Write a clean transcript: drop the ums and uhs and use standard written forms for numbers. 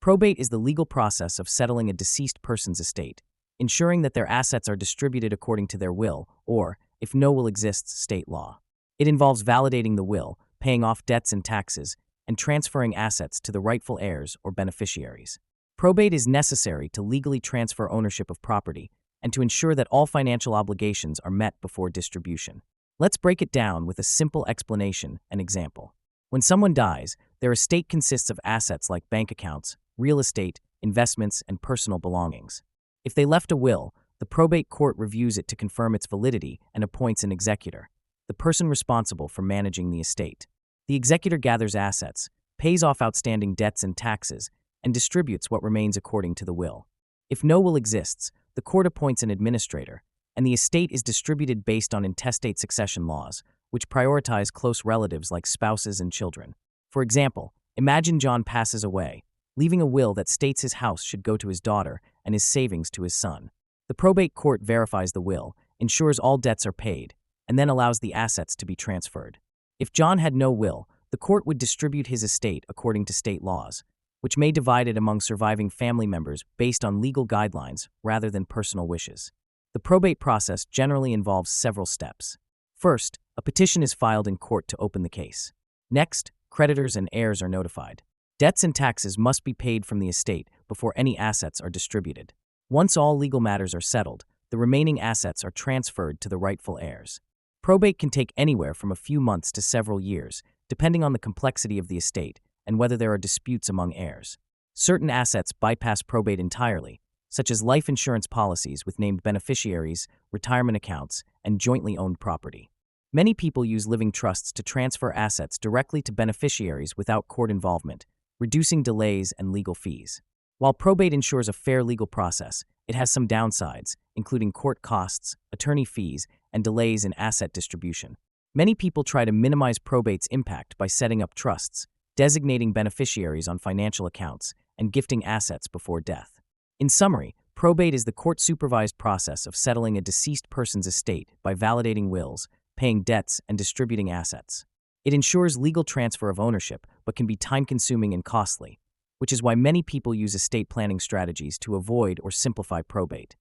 Probate is the legal process of settling a deceased person's estate, ensuring that their assets are distributed according to their will or, if no will exists, state law. It involves validating the will, paying off debts and taxes, and transferring assets to the rightful heirs or beneficiaries. Probate is necessary to legally transfer ownership of property and to ensure that all financial obligations are met before distribution. Let's break it down with a simple explanation and example. When someone dies, their estate consists of assets like bank accounts, real estate, investments, and personal belongings. If they left a will, the probate court reviews it to confirm its validity and appoints an executor, the person responsible for managing the estate. The executor gathers assets, pays off outstanding debts and taxes, and distributes what remains according to the will. If no will exists, the court appoints an administrator, and the estate is distributed based on intestate succession laws, which prioritize close relatives like spouses and children. For example, imagine John passes away, leaving a will that states his house should go to his daughter and his savings to his son. The probate court verifies the will, ensures all debts are paid, and then allows the assets to be transferred. If John had no will, the court would distribute his estate according to state laws, which may divide it among surviving family members based on legal guidelines rather than personal wishes. The probate process generally involves several steps. First, a petition is filed in court to open the case. Next, creditors and heirs are notified. Debts and taxes must be paid from the estate before any assets are distributed. Once all legal matters are settled, the remaining assets are transferred to the rightful heirs. Probate can take anywhere from a few months to several years, depending on the complexity of the estate and whether there are disputes among heirs. Certain assets bypass probate entirely, such as life insurance policies with named beneficiaries, retirement accounts, and jointly owned property. Many people use living trusts to transfer assets directly to beneficiaries without court involvement, reducing delays and legal fees. While probate ensures a fair legal process, it has some downsides, including court costs, attorney fees, and delays in asset distribution. Many people try to minimize probate's impact by setting up trusts, designating beneficiaries on financial accounts, and gifting assets before death. In summary, probate is the court-supervised process of settling a deceased person's estate by validating wills, paying debts, and distributing assets. It ensures legal transfer of ownership, but can be time-consuming and costly, which is why many people use estate planning strategies to avoid or simplify probate.